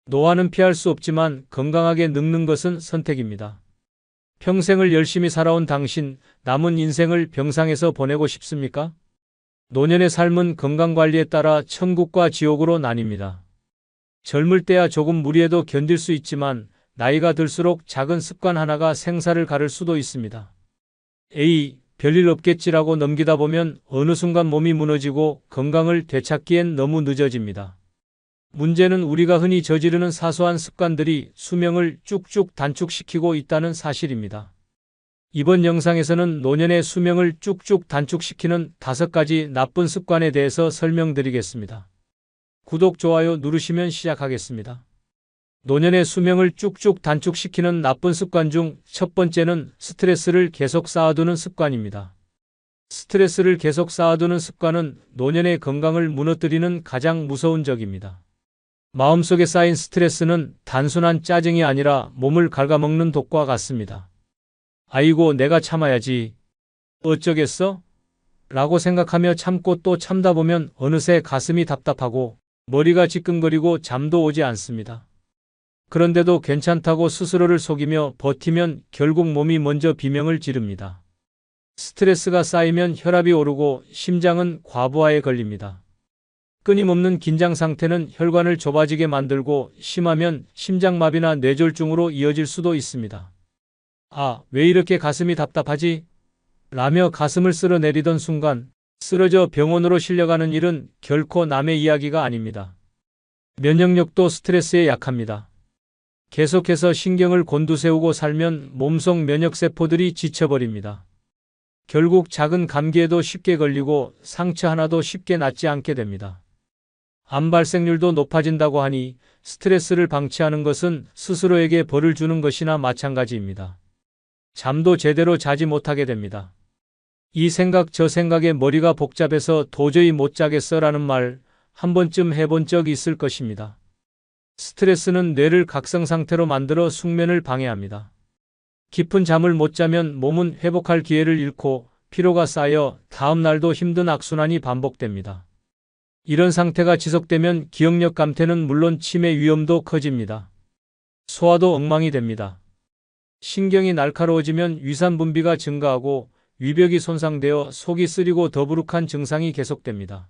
노화는 피할 수 없지만 건강하게 늙는 것은 선택입니다. 평생을 열심히 살아온 당신, 남은 인생을 병상에서 보내고 싶습니까? 노년의 삶은 건강관리에 따라 천국과 지옥으로 나뉩니다. 젊을 때야 조금 무리해도 견딜 수 있지만 나이가 들수록 작은 습관 하나가 생사를 가를 수도 있습니다. 에이, 별일 없겠지라고 넘기다 보면 어느 순간 몸이 무너지고 건강을 되찾기엔 너무 늦어집니다. 문제는 우리가 흔히 저지르는 사소한 습관들이 수명을 쭉쭉 단축시키고 있다는 사실입니다. 이번 영상에서는 노년의 수명을 쭉쭉 단축시키는 5가지 나쁜 습관에 대해서 설명드리겠습니다. 구독, 좋아요 누르시면 시작하겠습니다. 노년의 수명을 쭉쭉 단축시키는 나쁜 습관 중 첫 번째는 스트레스를 계속 쌓아두는 습관입니다. 스트레스를 계속 쌓아두는 습관은 노년의 건강을 무너뜨리는 가장 무서운 적입니다. 마음속에 쌓인 스트레스는 단순한 짜증이 아니라 몸을 갉아먹는 독과 같습니다. 아이고, 내가 참아야지. 어쩌겠어? 라고 생각하며 참고 또 참다 보면 어느새 가슴이 답답하고 머리가 지끈거리고 잠도 오지 않습니다. 그런데도 괜찮다고 스스로를 속이며 버티면 결국 몸이 먼저 비명을 지릅니다. 스트레스가 쌓이면 혈압이 오르고 심장은 과부하에 걸립니다. 끊임없는 긴장 상태는 혈관을 좁아지게 만들고 심하면 심장마비나 뇌졸중으로 이어질 수도 있습니다. 아, 왜 이렇게 가슴이 답답하지? 라며 가슴을 쓸어내리던 순간 쓰러져 병원으로 실려가는 일은 결코 남의 이야기가 아닙니다. 면역력도 스트레스에 약합니다. 계속해서 신경을 곤두세우고 살면 몸속 면역세포들이 지쳐버립니다. 결국 작은 감기에도 쉽게 걸리고 상처 하나도 쉽게 낫지 않게 됩니다. 암 발생률도 높아진다고 하니 스트레스를 방치하는 것은 스스로에게 벌을 주는 것이나 마찬가지입니다. 잠도 제대로 자지 못하게 됩니다. 이 생각 저 생각에 머리가 복잡해서 도저히 못 자겠어라는 말 한 번쯤 해본 적 있을 것입니다. 스트레스는 뇌를 각성 상태로 만들어 숙면을 방해합니다. 깊은 잠을 못 자면 몸은 회복할 기회를 잃고 피로가 쌓여 다음 날도 힘든 악순환이 반복됩니다. 이런 상태가 지속되면 기억력 감퇴는 물론 치매 위험도 커집니다. 소화도 엉망이 됩니다. 신경이 날카로워지면 위산 분비가 증가하고 위벽이 손상되어 속이 쓰리고 더부룩한 증상이 계속됩니다.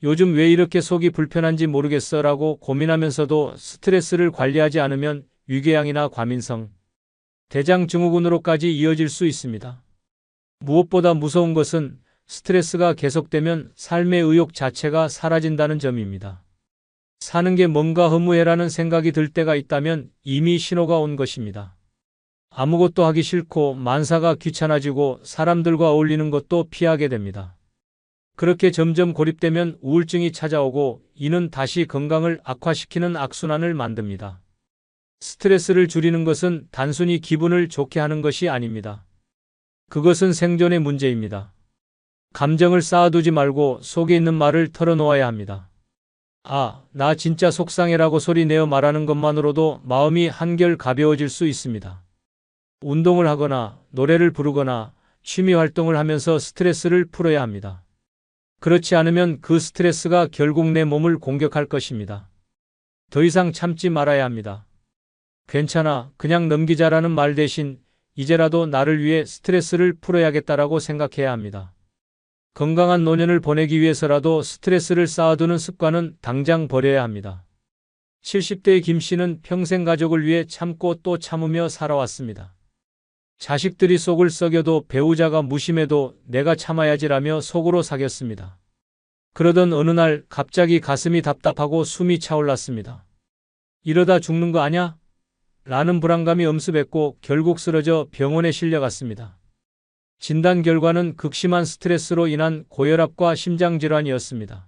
요즘 왜 이렇게 속이 불편한지 모르겠어 라고 고민하면서도 스트레스를 관리하지 않으면 위궤양이나 과민성, 대장 증후군으로까지 이어질 수 있습니다. 무엇보다 무서운 것은 스트레스가 계속되면 삶의 의욕 자체가 사라진다는 점입니다. 사는 게 뭔가 허무해라는 생각이 들 때가 있다면 이미 신호가 온 것입니다. 아무것도 하기 싫고 만사가 귀찮아지고 사람들과 어울리는 것도 피하게 됩니다. 그렇게 점점 고립되면 우울증이 찾아오고 이는 다시 건강을 악화시키는 악순환을 만듭니다. 스트레스를 줄이는 것은 단순히 기분을 좋게 하는 것이 아닙니다. 그것은 생존의 문제입니다. 감정을 쌓아두지 말고 속에 있는 말을 털어놓아야 합니다. 아, 나 진짜 속상해라고 소리내어 말하는 것만으로도 마음이 한결 가벼워질 수 있습니다. 운동을 하거나 노래를 부르거나 취미 활동을 하면서 스트레스를 풀어야 합니다. 그렇지 않으면 그 스트레스가 결국 내 몸을 공격할 것입니다. 더 이상 참지 말아야 합니다. 괜찮아, 그냥 넘기자라는 말 대신 이제라도 나를 위해 스트레스를 풀어야겠다라고 생각해야 합니다. 건강한 노년을 보내기 위해서라도 스트레스를 쌓아두는 습관은 당장 버려야 합니다. 70대의 김 씨는 평생 가족을 위해 참고 또 참으며 살아왔습니다. 자식들이 속을 썩여도 배우자가 무심해도 내가 참아야지라며 속으로 사겼습니다. 그러던 어느 날 갑자기 가슴이 답답하고 숨이 차올랐습니다. 이러다 죽는 거 아냐? 라는 불안감이 엄습했고 결국 쓰러져 병원에 실려갔습니다. 진단 결과는 극심한 스트레스로 인한 고혈압과 심장질환이었습니다.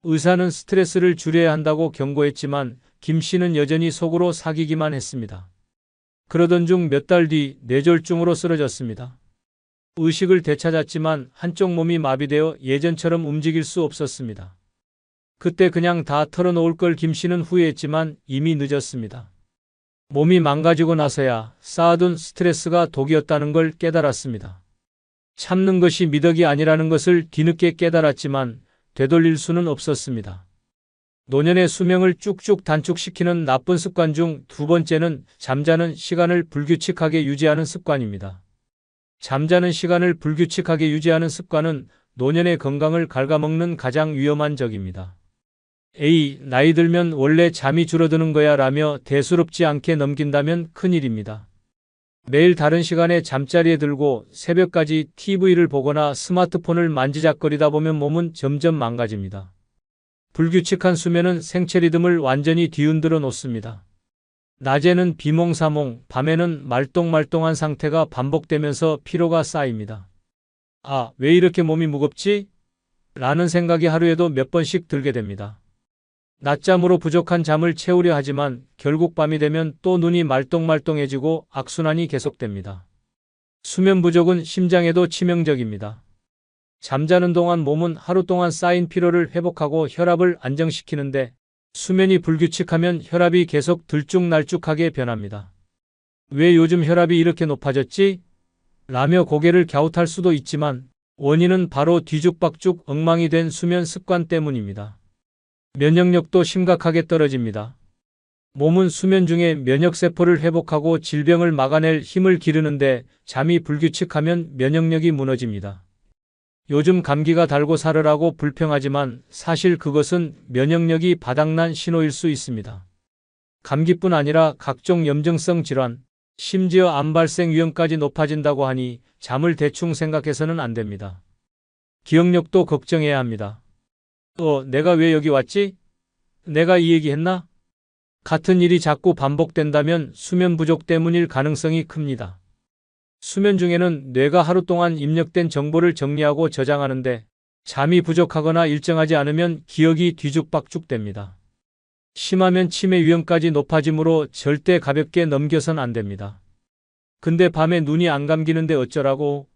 의사는 스트레스를 줄여야 한다고 경고했지만 김 씨는 여전히 속으로 사기기만 했습니다. 그러던 중 몇 달 뒤 뇌졸중으로 쓰러졌습니다. 의식을 되찾았지만 한쪽 몸이 마비되어 예전처럼 움직일 수 없었습니다. 그때 그냥 다 털어놓을 걸 김 씨는 후회했지만 이미 늦었습니다. 몸이 망가지고 나서야 쌓아둔 스트레스가 독이었다는 걸 깨달았습니다. 참는 것이 미덕이 아니라는 것을 뒤늦게 깨달았지만 되돌릴 수는 없었습니다. 노년의 수명을 쭉쭉 단축시키는 나쁜 습관 중 두 번째는 잠자는 시간을 불규칙하게 유지하는 습관입니다. 잠자는 시간을 불규칙하게 유지하는 습관은 노년의 건강을 갉아먹는 가장 위험한 적입니다. A. 나이 들면 원래 잠이 줄어드는 거야 라며 대수롭지 않게 넘긴다면 큰일입니다. 매일 다른 시간에 잠자리에 들고 새벽까지 TV를 보거나 스마트폰을 만지작거리다 보면 몸은 점점 망가집니다. 불규칙한 수면은 생체 리듬을 완전히 뒤흔들어 놓습니다. 낮에는 비몽사몽, 밤에는 말똥말똥한 상태가 반복되면서 피로가 쌓입니다. 아, 왜 이렇게 몸이 무겁지? 라는 생각이 하루에도 몇 번씩 들게 됩니다. 낮잠으로 부족한 잠을 채우려 하지만 결국 밤이 되면 또 눈이 말똥말똥해지고 악순환이 계속됩니다. 수면 부족은 심장에도 치명적입니다. 잠자는 동안 몸은 하루 동안 쌓인 피로를 회복하고 혈압을 안정시키는데 수면이 불규칙하면 혈압이 계속 들쭉날쭉하게 변합니다. 왜 요즘 혈압이 이렇게 높아졌지? 라며 고개를 갸웃할 수도 있지만 원인은 바로 뒤죽박죽 엉망이 된 수면 습관 때문입니다. 면역력도 심각하게 떨어집니다. 몸은 수면 중에 면역세포를 회복하고 질병을 막아낼 힘을 기르는데 잠이 불규칙하면 면역력이 무너집니다. 요즘 감기가 달고 살으라고 불평하지만 사실 그것은 면역력이 바닥난 신호일 수 있습니다. 감기뿐 아니라 각종 염증성 질환, 심지어 암 발생 위험까지 높아진다고 하니 잠을 대충 생각해서는 안 됩니다. 기억력도 걱정해야 합니다. 내가 왜 여기 왔지? 내가 이 얘기 했나? 같은 일이 자꾸 반복된다면 수면 부족 때문일 가능성이 큽니다. 수면 중에는 뇌가 하루 동안 입력된 정보를 정리하고 저장하는데 잠이 부족하거나 일정하지 않으면 기억이 뒤죽박죽 됩니다. 심하면 치매 위험까지 높아지므로 절대 가볍게 넘겨선 안 됩니다. 근데 밤에 눈이 안 감기는데 어쩌라고?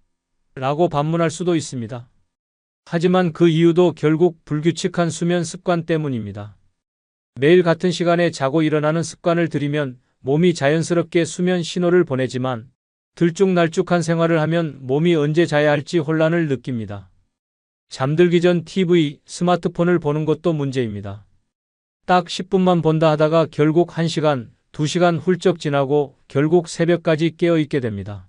라고 반문할 수도 있습니다. 하지만 그 이유도 결국 불규칙한 수면 습관 때문입니다. 매일 같은 시간에 자고 일어나는 습관을 들이면 몸이 자연스럽게 수면 신호를 보내지만 들쭉날쭉한 생활을 하면 몸이 언제 자야 할지 혼란을 느낍니다. 잠들기 전 TV, 스마트폰을 보는 것도 문제입니다. 딱 10분만 본다 하다가 결국 1시간, 2시간 훌쩍 지나고 결국 새벽까지 깨어있게 됩니다.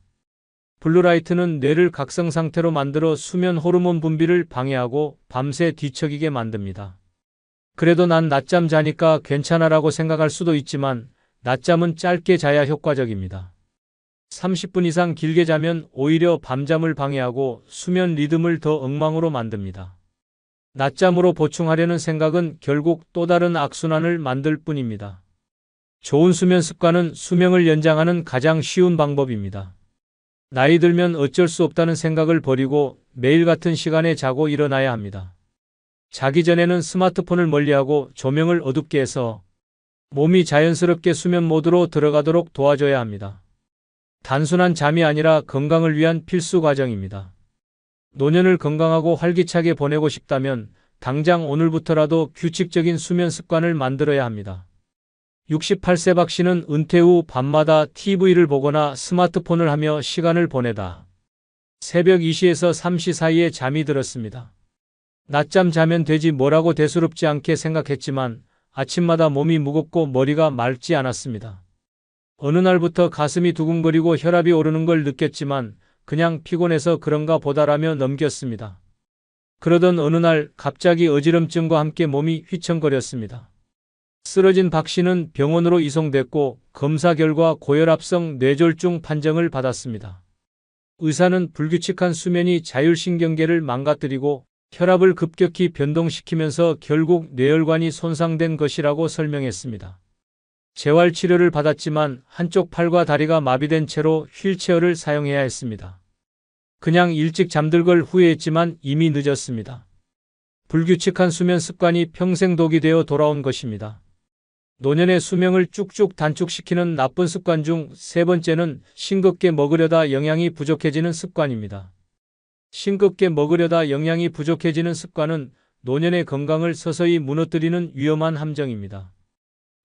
블루라이트는 뇌를 각성 상태로 만들어 수면 호르몬 분비를 방해하고 밤새 뒤척이게 만듭니다. 그래도 난 낮잠 자니까 괜찮아라고 생각할 수도 있지만 낮잠은 짧게 자야 효과적입니다. 30분 이상 길게 자면 오히려 밤잠을 방해하고 수면 리듬을 더 엉망으로 만듭니다. 낮잠으로 보충하려는 생각은 결국 또 다른 악순환을 만들 뿐입니다. 좋은 수면 습관은 수명을 연장하는 가장 쉬운 방법입니다. 나이 들면 어쩔 수 없다는 생각을 버리고 매일 같은 시간에 자고 일어나야 합니다. 자기 전에는 스마트폰을 멀리하고 조명을 어둡게 해서 몸이 자연스럽게 수면 모드로 들어가도록 도와줘야 합니다. 단순한 잠이 아니라 건강을 위한 필수 과정입니다. 노년을 건강하고 활기차게 보내고 싶다면 당장 오늘부터라도 규칙적인 수면 습관을 만들어야 합니다. 68세 박 씨는 은퇴 후 밤마다 TV를 보거나 스마트폰을 하며 시간을 보내다 새벽 2시에서 3시 사이에 잠이 들었습니다. 낮잠 자면 되지 뭐라고 대수롭지 않게 생각했지만 아침마다 몸이 무겁고 머리가 맑지 않았습니다. 어느 날부터 가슴이 두근거리고 혈압이 오르는 걸 느꼈지만 그냥 피곤해서 그런가 보다라며 넘겼습니다. 그러던 어느 날 갑자기 어지럼증과 함께 몸이 휘청거렸습니다. 쓰러진 박 씨는 병원으로 이송됐고 검사 결과 고혈압성 뇌졸중 판정을 받았습니다. 의사는 불규칙한 수면이 자율신경계를 망가뜨리고 혈압을 급격히 변동시키면서 결국 뇌혈관이 손상된 것이라고 설명했습니다. 재활치료를 받았지만 한쪽 팔과 다리가 마비된 채로 휠체어를 사용해야 했습니다. 그냥 일찍 잠들 걸 후회했지만 이미 늦었습니다. 불규칙한 수면 습관이 평생 독이 되어 돌아온 것입니다. 노년의 수명을 쭉쭉 단축시키는 나쁜 습관 중 세 번째는 싱겁게 먹으려다 영양이 부족해지는 습관입니다. 싱겁게 먹으려다 영양이 부족해지는 습관은 노년의 건강을 서서히 무너뜨리는 위험한 함정입니다.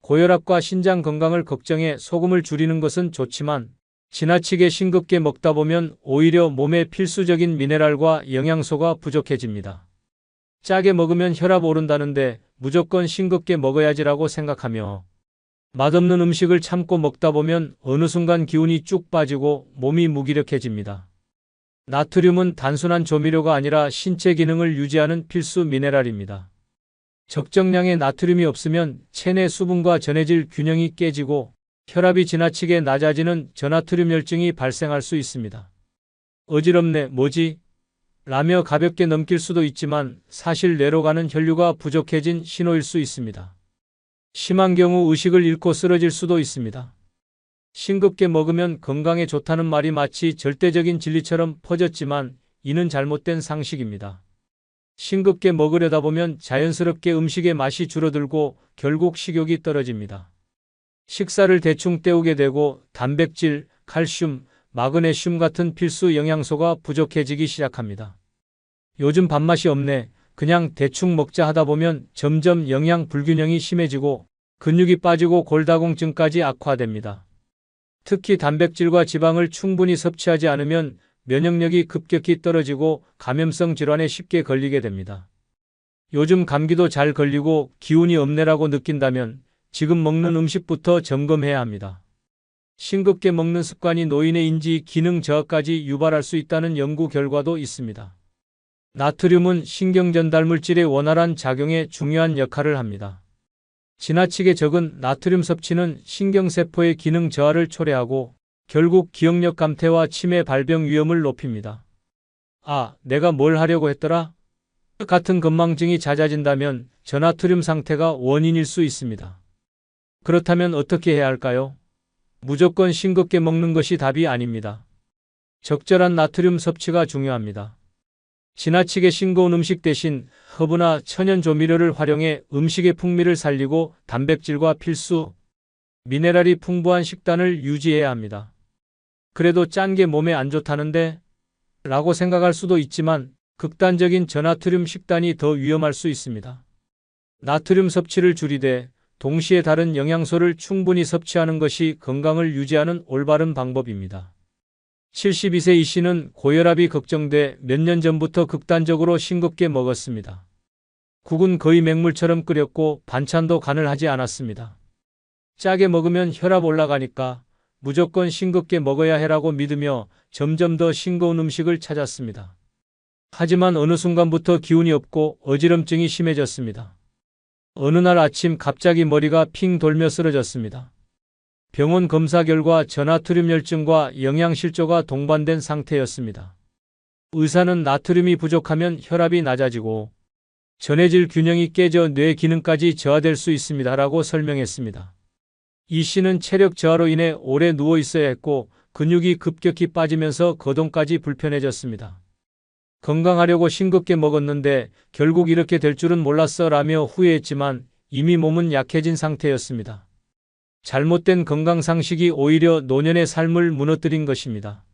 고혈압과 신장 건강을 걱정해 소금을 줄이는 것은 좋지만 지나치게 싱겁게 먹다 보면 오히려 몸에 필수적인 미네랄과 영양소가 부족해집니다. 짜게 먹으면 혈압 오른다는데 무조건 싱겁게 먹어야지라고 생각하며 맛없는 음식을 참고 먹다 보면 어느 순간 기운이 쭉 빠지고 몸이 무기력해집니다. 나트륨은 단순한 조미료가 아니라 신체 기능을 유지하는 필수 미네랄입니다. 적정량의 나트륨이 없으면 체내 수분과 전해질 균형이 깨지고 혈압이 지나치게 낮아지는 저나트륨혈증이 발생할 수 있습니다. 어지럽네, 뭐지? 라며 가볍게 넘길 수도 있지만 사실 뇌로 가는 혈류가 부족해진 신호일 수 있습니다. 심한 경우 의식을 잃고 쓰러질 수도 있습니다. 싱겁게 먹으면 건강에 좋다는 말이 마치 절대적인 진리처럼 퍼졌지만 이는 잘못된 상식입니다. 싱겁게 먹으려다 보면 자연스럽게 음식의 맛이 줄어들고 결국 식욕이 떨어집니다. 식사를 대충 때우게 되고 단백질, 칼슘, 마그네슘 같은 필수 영양소가 부족해지기 시작합니다. 요즘 밥맛이 없네. 그냥 대충 먹자 하다 보면 점점 영양 불균형이 심해지고 근육이 빠지고 골다공증까지 악화됩니다. 특히 단백질과 지방을 충분히 섭취하지 않으면 면역력이 급격히 떨어지고 감염성 질환에 쉽게 걸리게 됩니다. 요즘 감기도 잘 걸리고 기운이 없네라고 느낀다면 지금 먹는 음식부터 점검해야 합니다. 싱겁게 먹는 습관이 노인의 인지 기능 저하까지 유발할 수 있다는 연구 결과도 있습니다. 나트륨은 신경전달 물질의 원활한 작용에 중요한 역할을 합니다. 지나치게 적은 나트륨 섭취는 신경세포의 기능 저하를 초래하고 결국 기억력 감퇴와 치매 발병 위험을 높입니다. 아, 내가 뭘 하려고 했더라? 같은 건망증이 잦아진다면 저나트륨 상태가 원인일 수 있습니다. 그렇다면 어떻게 해야 할까요? 무조건 싱겁게 먹는 것이 답이 아닙니다. 적절한 나트륨 섭취가 중요합니다. 지나치게 싱거운 음식 대신 허브나 천연 조미료를 활용해 음식의 풍미를 살리고 단백질과 필수 미네랄이 풍부한 식단을 유지해야 합니다. 그래도 짠 게 몸에 안 좋다는데? 라고 생각할 수도 있지만 극단적인 저나트륨 식단이 더 위험할 수 있습니다. 나트륨 섭취를 줄이되 동시에 다른 영양소를 충분히 섭취하는 것이 건강을 유지하는 올바른 방법입니다. 72세 이 씨는 고혈압이 걱정돼 몇 년 전부터 극단적으로 싱겁게 먹었습니다. 국은 거의 맹물처럼 끓였고 반찬도 간을 하지 않았습니다. 짜게 먹으면 혈압 올라가니까 무조건 싱겁게 먹어야 해라고 믿으며 점점 더 싱거운 음식을 찾았습니다. 하지만 어느 순간부터 기운이 없고 어지럼증이 심해졌습니다. 어느 날 아침 갑자기 머리가 핑 돌며 쓰러졌습니다. 병원 검사 결과 저나트륨혈증과 영양실조가 동반된 상태였습니다. 의사는 나트륨이 부족하면 혈압이 낮아지고 전해질 균형이 깨져 뇌 기능까지 저하될 수 있습니다라고 설명했습니다. 이 씨는 체력 저하로 인해 오래 누워 있어야 했고 근육이 급격히 빠지면서 거동까지 불편해졌습니다. 건강하려고 싱겁게 먹었는데 결국 이렇게 될 줄은 몰랐어 라며 후회했지만 이미 몸은 약해진 상태였습니다. 잘못된 건강상식이 오히려 노년의 삶을 무너뜨린 것입니다.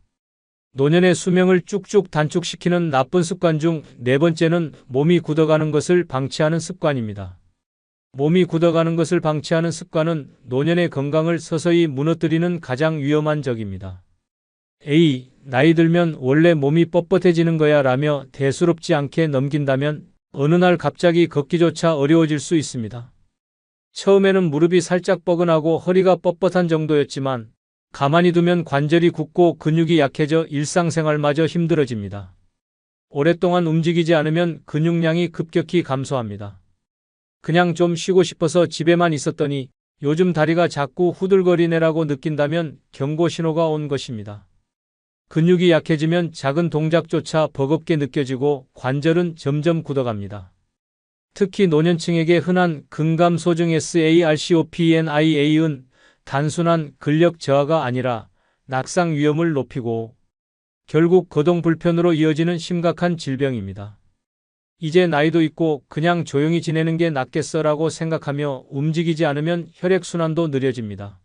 노년의 수명을 쭉쭉 단축시키는 나쁜 습관 중 네 번째는 몸이 굳어가는 것을 방치하는 습관입니다. 몸이 굳어가는 것을 방치하는 습관은 노년의 건강을 서서히 무너뜨리는 가장 위험한 적입니다. A. 나이 들면 원래 몸이 뻣뻣해지는 거야 라며 대수롭지 않게 넘긴다면 어느 날 갑자기 걷기조차 어려워질 수 있습니다. 처음에는 무릎이 살짝 뻐근하고 허리가 뻣뻣한 정도였지만 가만히 두면 관절이 굳고 근육이 약해져 일상생활마저 힘들어집니다. 오랫동안 움직이지 않으면 근육량이 급격히 감소합니다. 그냥 좀 쉬고 싶어서 집에만 있었더니 요즘 다리가 자꾸 후들거리네라고 느낀다면 경고 신호가 온 것입니다. 근육이 약해지면 작은 동작조차 버겁게 느껴지고 관절은 점점 굳어갑니다. 특히 노년층에게 흔한 근감소증 SARCOPENIA은 단순한 근력 저하가 아니라 낙상 위험을 높이고 결국 거동 불편으로 이어지는 심각한 질병입니다. 이제 나이도 있고 그냥 조용히 지내는 게 낫겠어라고 생각하며 움직이지 않으면 혈액순환도 느려집니다.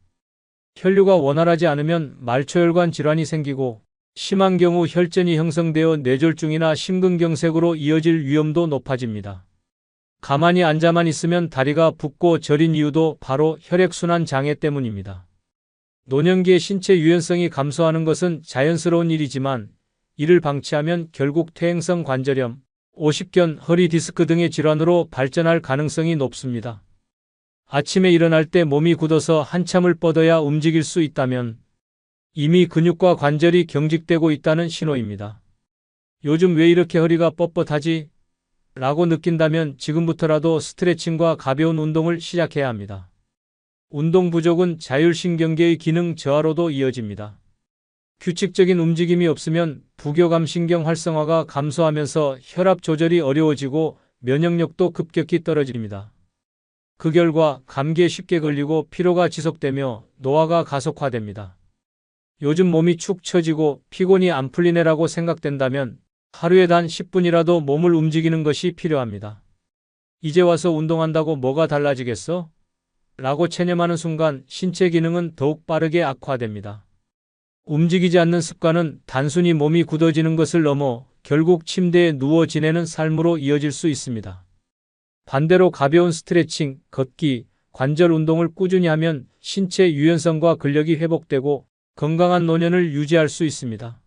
혈류가 원활하지 않으면 말초혈관 질환이 생기고 심한 경우 혈전이 형성되어 뇌졸중이나 심근경색으로 이어질 위험도 높아집니다. 가만히 앉아만 있으면 다리가 붓고 저린 이유도 바로 혈액순환 장애 때문입니다. 노년기의 신체 유연성이 감소하는 것은 자연스러운 일이지만 이를 방치하면 결국 퇴행성 관절염, 오십견, 허리 디스크 등의 질환으로 발전할 가능성이 높습니다. 아침에 일어날 때 몸이 굳어서 한참을 뻗어야 움직일 수 있다면 이미 근육과 관절이 경직되고 있다는 신호입니다. 요즘 왜 이렇게 허리가 뻣뻣하지? 라고 느낀다면 지금부터라도 스트레칭과 가벼운 운동을 시작해야 합니다. 운동 부족은 자율신경계의 기능 저하로도 이어집니다. 규칙적인 움직임이 없으면 부교감 신경 활성화가 감소하면서 혈압 조절이 어려워지고 면역력도 급격히 떨어집니다. 그 결과 감기에 쉽게 걸리고 피로가 지속되며 노화가 가속화됩니다. 요즘 몸이 축 처지고 피곤이 안 풀리네라고 생각된다면 하루에 단 10분이라도 몸을 움직이는 것이 필요합니다. 이제 와서 운동한다고 뭐가 달라지겠어? 라고 체념하는 순간 신체 기능은 더욱 빠르게 악화됩니다. 움직이지 않는 습관은 단순히 몸이 굳어지는 것을 넘어 결국 침대에 누워 지내는 삶으로 이어질 수 있습니다. 반대로 가벼운 스트레칭, 걷기, 관절 운동을 꾸준히 하면 신체 유연성과 근력이 회복되고 건강한 노년을 유지할 수 있습니다.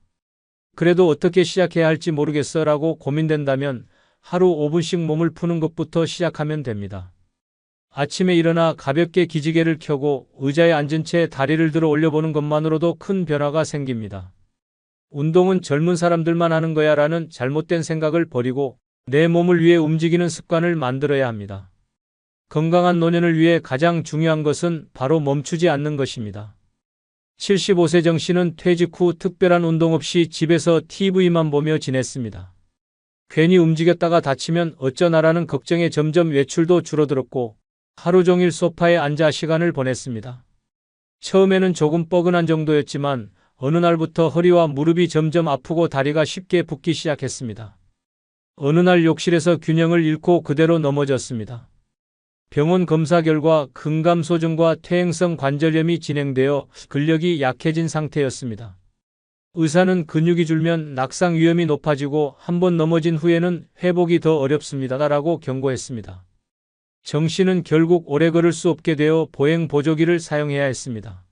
그래도 어떻게 시작해야 할지 모르겠어 라고 고민된다면 하루 5분씩 몸을 푸는 것부터 시작하면 됩니다. 아침에 일어나 가볍게 기지개를 켜고 의자에 앉은 채 다리를 들어 올려보는 것만으로도 큰 변화가 생깁니다. 운동은 젊은 사람들만 하는 거야 라는 잘못된 생각을 버리고 내 몸을 위해 움직이는 습관을 만들어야 합니다. 건강한 노년을 위해 가장 중요한 것은 바로 멈추지 않는 것입니다. 75세 정 씨는 퇴직 후 특별한 운동 없이 집에서 TV만 보며 지냈습니다. 괜히 움직였다가 다치면 어쩌나라는 걱정에 점점 외출도 줄어들었고 하루 종일 소파에 앉아 시간을 보냈습니다. 처음에는 조금 뻐근한 정도였지만 어느 날부터 허리와 무릎이 점점 아프고 다리가 쉽게 붓기 시작했습니다. 어느 날 욕실에서 균형을 잃고 그대로 넘어졌습니다. 병원 검사 결과 근감소증과 퇴행성 관절염이 진행되어 근력이 약해진 상태였습니다. 의사는 근육이 줄면 낙상 위험이 높아지고 한번 넘어진 후에는 회복이 더 어렵습니다라고 경고했습니다. 정 씨는 결국 오래 걸을 수 없게 되어 보행 보조기를 사용해야 했습니다.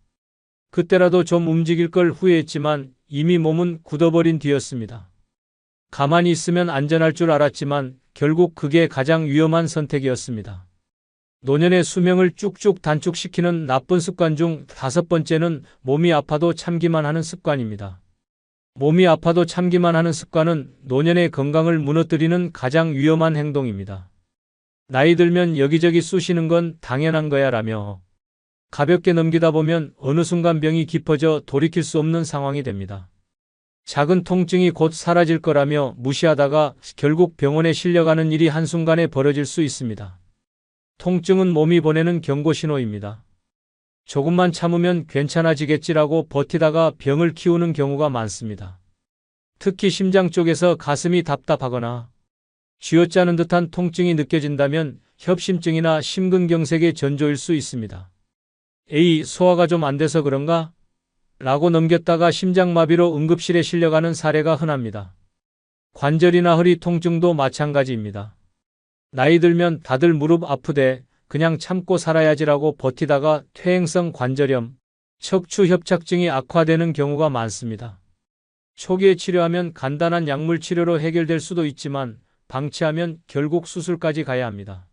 그때라도 좀 움직일 걸 후회했지만 이미 몸은 굳어버린 뒤였습니다. 가만히 있으면 안전할 줄 알았지만 결국 그게 가장 위험한 선택이었습니다. 노년의 수명을 쭉쭉 단축시키는 나쁜 습관 중 5번째는 몸이 아파도 참기만 하는 습관입니다. 몸이 아파도 참기만 하는 습관은 노년의 건강을 무너뜨리는 가장 위험한 행동입니다. 나이 들면 여기저기 쑤시는 건 당연한 거야 라며 가볍게 넘기다 보면 어느 순간 병이 깊어져 돌이킬 수 없는 상황이 됩니다. 작은 통증이 곧 사라질 거라며 무시하다가 결국 병원에 실려가는 일이 한순간에 벌어질 수 있습니다. 통증은 몸이 보내는 경고 신호입니다. 조금만 참으면 괜찮아지겠지라고 버티다가 병을 키우는 경우가 많습니다. 특히 심장 쪽에서 가슴이 답답하거나 쥐어짜는 듯한 통증이 느껴진다면 협심증이나 심근경색의 전조일 수 있습니다. 에이, 소화가 좀 안 돼서 그런가? 라고 넘겼다가 심장마비로 응급실에 실려가는 사례가 흔합니다. 관절이나 허리 통증도 마찬가지입니다. 나이 들면 다들 무릎 아프대 그냥 참고 살아야지라고 버티다가 퇴행성 관절염, 척추 협착증이 악화되는 경우가 많습니다. 초기에 치료하면 간단한 약물 치료로 해결될 수도 있지만 방치하면 결국 수술까지 가야 합니다.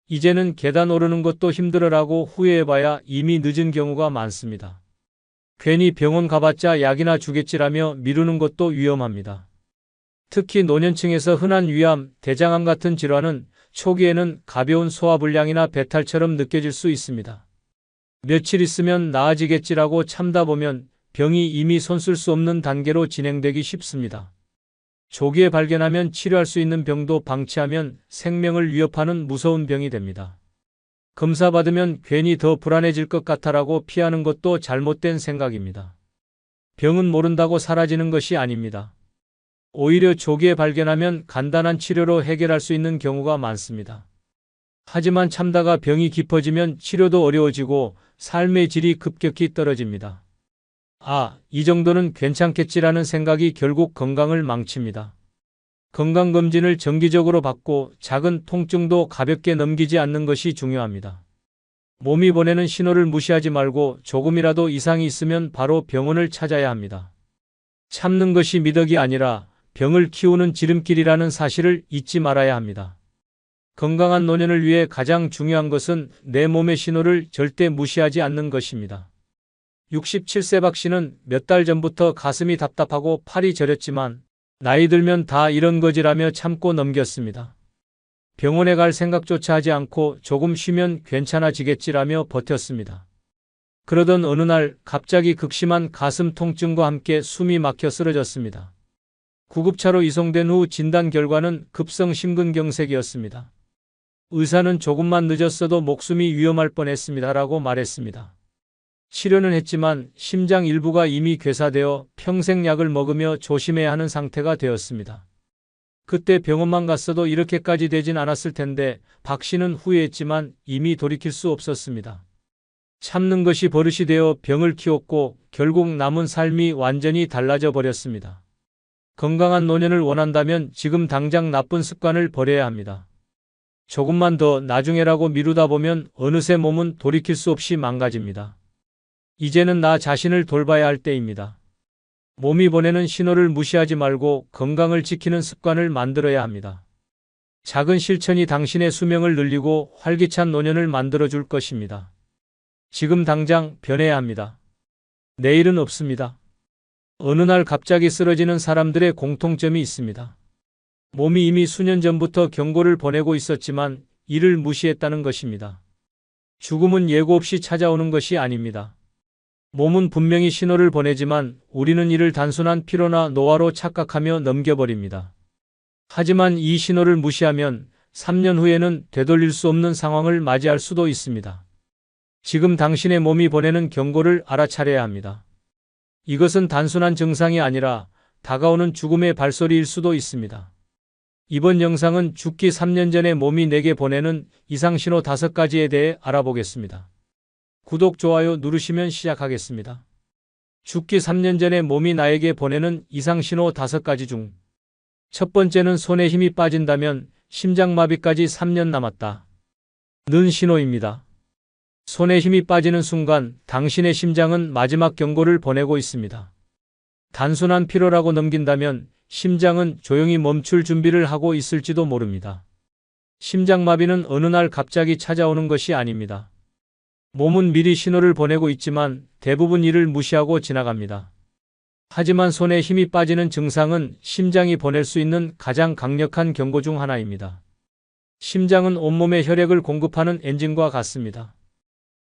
이제는 계단 오르는 것도 힘들어라고 후회해봐야 이미 늦은 경우가 많습니다. 괜히 병원 가봤자 약이나 주겠지라며 미루는 것도 위험합니다. 특히 노년층에서 흔한 위암, 대장암 같은 질환은 초기에는 가벼운 소화불량이나 배탈처럼 느껴질 수 있습니다. 며칠 있으면 나아지겠지라고 참다 보면 병이 이미 손쓸 수 없는 단계로 진행되기 쉽습니다. 조기에 발견하면 치료할 수 있는 병도 방치하면 생명을 위협하는 무서운 병이 됩니다. 검사 받으면 괜히 더 불안해질 것 같아라고 피하는 것도 잘못된 생각입니다. 병은 모른다고 사라지는 것이 아닙니다. 오히려 조기에 발견하면 간단한 치료로 해결할 수 있는 경우가 많습니다. 하지만 참다가 병이 깊어지면 치료도 어려워지고 삶의 질이 급격히 떨어집니다. 이 정도는 괜찮겠지라는 생각이 결국 건강을 망칩니다. 건강검진을 정기적으로 받고 작은 통증도 가볍게 넘기지 않는 것이 중요합니다. 몸이 보내는 신호를 무시하지 말고 조금이라도 이상이 있으면 바로 병원을 찾아야 합니다. 참는 것이 미덕이 아니라 병을 키우는 지름길이라는 사실을 잊지 말아야 합니다. 건강한 노년을 위해 가장 중요한 것은 내 몸의 신호를 절대 무시하지 않는 것입니다. 67세 박 씨는 몇 달 전부터 가슴이 답답하고 팔이 저렸지만 나이 들면 다 이런 거지라며 참고 넘겼습니다. 병원에 갈 생각조차 하지 않고 조금 쉬면 괜찮아지겠지라며 버텼습니다. 그러던 어느 날 갑자기 극심한 가슴 통증과 함께 숨이 막혀 쓰러졌습니다. 구급차로 이송된 후 진단 결과는 급성 심근경색이었습니다. 의사는 조금만 늦었어도 목숨이 위험할 뻔했습니다라고 말했습니다. 치료는 했지만 심장 일부가 이미 괴사되어 평생 약을 먹으며 조심해야 하는 상태가 되었습니다. 그때 병원만 갔어도 이렇게까지 되진 않았을 텐데 박 씨는 후회했지만 이미 돌이킬 수 없었습니다. 참는 것이 버릇이 되어 병을 키웠고 결국 남은 삶이 완전히 달라져 버렸습니다. 건강한 노년을 원한다면 지금 당장 나쁜 습관을 버려야 합니다. 조금만 더 나중에라고 미루다 보면 어느새 몸은 돌이킬 수 없이 망가집니다. 이제는 나 자신을 돌봐야 할 때입니다. 몸이 보내는 신호를 무시하지 말고 건강을 지키는 습관을 만들어야 합니다. 작은 실천이 당신의 수명을 늘리고 활기찬 노년을 만들어줄 것입니다. 지금 당장 변해야 합니다. 내일은 없습니다. 어느 날 갑자기 쓰러지는 사람들의 공통점이 있습니다. 몸이 이미 수년 전부터 경고를 보내고 있었지만 이를 무시했다는 것입니다. 죽음은 예고 없이 찾아오는 것이 아닙니다. 몸은 분명히 신호를 보내지만 우리는 이를 단순한 피로나 노화로 착각하며 넘겨버립니다. 하지만 이 신호를 무시하면 3년 후에는 되돌릴 수 없는 상황을 맞이할 수도 있습니다. 지금 당신의 몸이 보내는 경고를 알아차려야 합니다. 이것은 단순한 증상이 아니라 다가오는 죽음의 발소리일 수도 있습니다. 이번 영상은 죽기 3년 전에 몸이 내게 보내는 이상신호 5가지에 대해 알아보겠습니다. 구독, 좋아요 누르시면 시작하겠습니다. 죽기 3년 전에 몸이 나에게 보내는 이상신호 5가지 중 첫 번째는 손에 힘이 빠진다면 심장마비까지 3년 남았다 는 신호입니다. 손에 힘이 빠지는 순간 당신의 심장은 마지막 경고를 보내고 있습니다. 단순한 피로라고 넘긴다면 심장은 조용히 멈출 준비를 하고 있을지도 모릅니다. 심장마비는 어느 날 갑자기 찾아오는 것이 아닙니다. 몸은 미리 신호를 보내고 있지만 대부분 이를 무시하고 지나갑니다. 하지만 손에 힘이 빠지는 증상은 심장이 보낼 수 있는 가장 강력한 경고 중 하나입니다. 심장은 온몸에 혈액을 공급하는 엔진과 같습니다.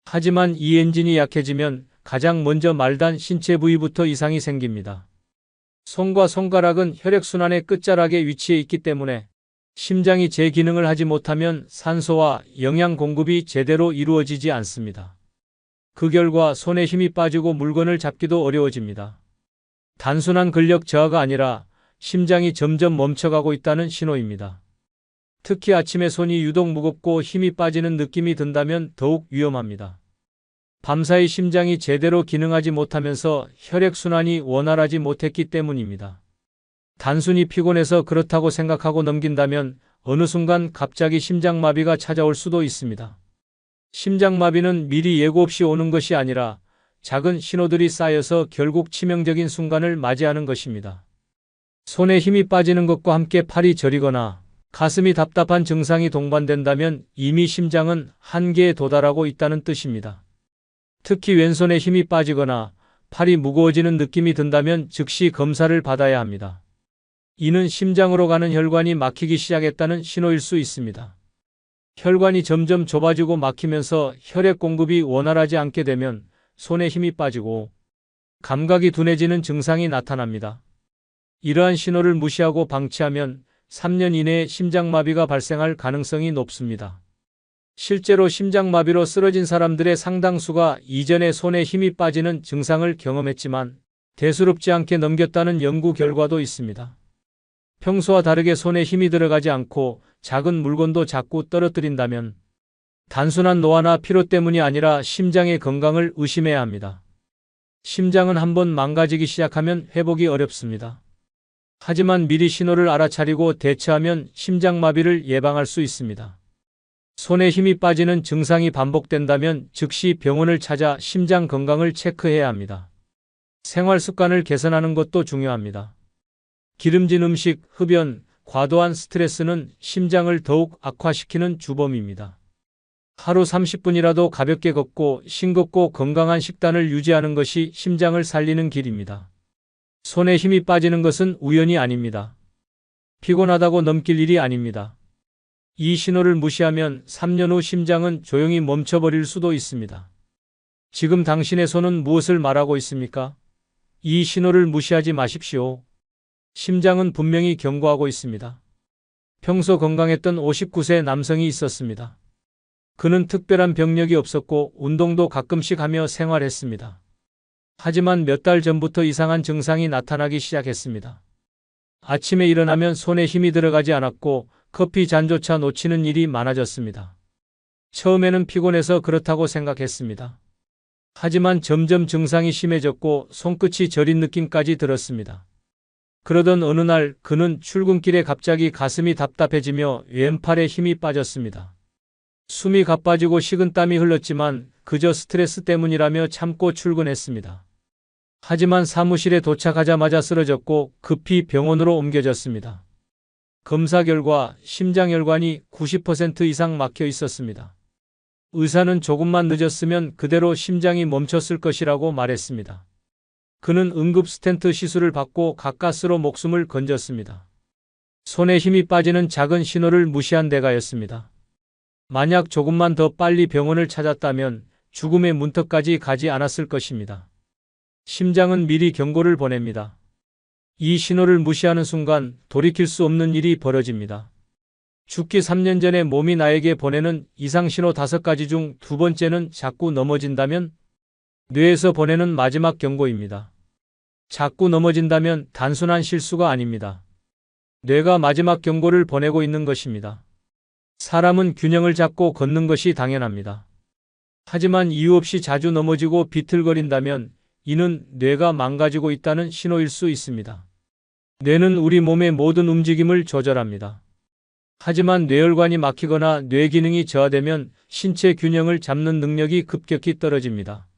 하지만 이 엔진이 약해지면 가장 먼저 말단 신체 부위부터 이상이 생깁니다. 손과 손가락은 혈액순환의 끝자락에 위치해 있기 때문에 심장이 제 기능을 하지 못하면 산소와 영양 공급이 제대로 이루어지지 않습니다. 그 결과 손에 힘이 빠지고 물건을 잡기도 어려워집니다. 단순한 근력 저하가 아니라 심장이 점점 멈춰가고 있다는 신호입니다. 특히 아침에 손이 유독 무겁고 힘이 빠지는 느낌이 든다면 더욱 위험합니다. 밤사이 심장이 제대로 기능하지 못하면서 혈액순환이 원활하지 못했기 때문입니다. 단순히 피곤해서 그렇다고 생각하고 넘긴다면 어느 순간 갑자기 심장마비가 찾아올 수도 있습니다. 심장마비는 미리 예고 없이 오는 것이 아니라 작은 신호들이 쌓여서 결국 치명적인 순간을 맞이하는 것입니다. 손에 힘이 빠지는 것과 함께 팔이 저리거나 가슴이 답답한 증상이 동반된다면 이미 심장은 한계에 도달하고 있다는 뜻입니다. 특히 왼손에 힘이 빠지거나 팔이 무거워지는 느낌이 든다면 즉시 검사를 받아야 합니다. 이는 심장으로 가는 혈관이 막히기 시작했다는 신호일 수 있습니다. 혈관이 점점 좁아지고 막히면서 혈액 공급이 원활하지 않게 되면 손에 힘이 빠지고 감각이 둔해지는 증상이 나타납니다. 이러한 신호를 무시하고 방치하면 3년 이내에 심장마비가 발생할 가능성이 높습니다. 실제로 심장마비로 쓰러진 사람들의 상당수가 이전에 손에 힘이 빠지는 증상을 경험했지만 대수롭지 않게 넘겼다는 연구 결과도 있습니다. 평소와 다르게 손에 힘이 들어가지 않고 작은 물건도 자꾸 떨어뜨린다면 단순한 노화나 피로 때문이 아니라 심장의 건강을 의심해야 합니다. 심장은 한번 망가지기 시작하면 회복이 어렵습니다. 하지만 미리 신호를 알아차리고 대처하면 심장마비를 예방할 수 있습니다. 손에 힘이 빠지는 증상이 반복된다면 즉시 병원을 찾아 심장 건강을 체크해야 합니다. 생활 습관을 개선하는 것도 중요합니다. 기름진 음식, 흡연, 과도한 스트레스는 심장을 더욱 악화시키는 주범입니다. 하루 30분이라도 가볍게 걷고 싱겁고 건강한 식단을 유지하는 것이 심장을 살리는 길입니다. 손에 힘이 빠지는 것은 우연이 아닙니다. 피곤하다고 넘길 일이 아닙니다. 이 신호를 무시하면 3년 후 심장은 조용히 멈춰버릴 수도 있습니다. 지금 당신의 손은 무엇을 말하고 있습니까? 이 신호를 무시하지 마십시오. 심장은 분명히 경고하고 있습니다. 평소 건강했던 59세 남성이 있었습니다. 그는 특별한 병력이 없었고 운동도 가끔씩 하며 생활했습니다. 하지만 몇 달 전부터 이상한 증상이 나타나기 시작했습니다. 아침에 일어나면 손에 힘이 들어가지 않았고 커피 잔조차 놓치는 일이 많아졌습니다. 처음에는 피곤해서 그렇다고 생각했습니다. 하지만 점점 증상이 심해졌고 손끝이 저린 느낌까지 들었습니다. 그러던 어느 날 그는 출근길에 갑자기 가슴이 답답해지며 왼팔에 힘이 빠졌습니다. 숨이 가빠지고 식은땀이 흘렀지만 그저 스트레스 때문이라며 참고 출근했습니다. 하지만 사무실에 도착하자마자 쓰러졌고 급히 병원으로 옮겨졌습니다. 검사 결과 심장혈관이 90% 이상 막혀 있었습니다. 의사는 조금만 늦었으면 그대로 심장이 멈췄을 것이라고 말했습니다. 그는 응급 스텐트 시술을 받고 가까스로 목숨을 건졌습니다. 손에 힘이 빠지는 작은 신호를 무시한 대가였습니다. 만약 조금만 더 빨리 병원을 찾았다면 죽음의 문턱까지 가지 않았을 것입니다. 심장은 미리 경고를 보냅니다. 이 신호를 무시하는 순간 돌이킬 수 없는 일이 벌어집니다. 죽기 3년 전에 몸이 나에게 보내는 이상신호 5가지 중 두 번째는 자꾸 넘어진다면 뇌에서 보내는 마지막 경고입니다. 자꾸 넘어진다면 단순한 실수가 아닙니다. 뇌가 마지막 경고를 보내고 있는 것입니다. 사람은 균형을 잡고 걷는 것이 당연합니다. 하지만 이유 없이 자주 넘어지고 비틀거린다면 이는 뇌가 망가지고 있다는 신호일 수 있습니다. 뇌는 우리 몸의 모든 움직임을 조절합니다. 하지만 뇌혈관이 막히거나 뇌 기능이 저하되면 신체 균형을 잡는 능력이 급격히 떨어집니다.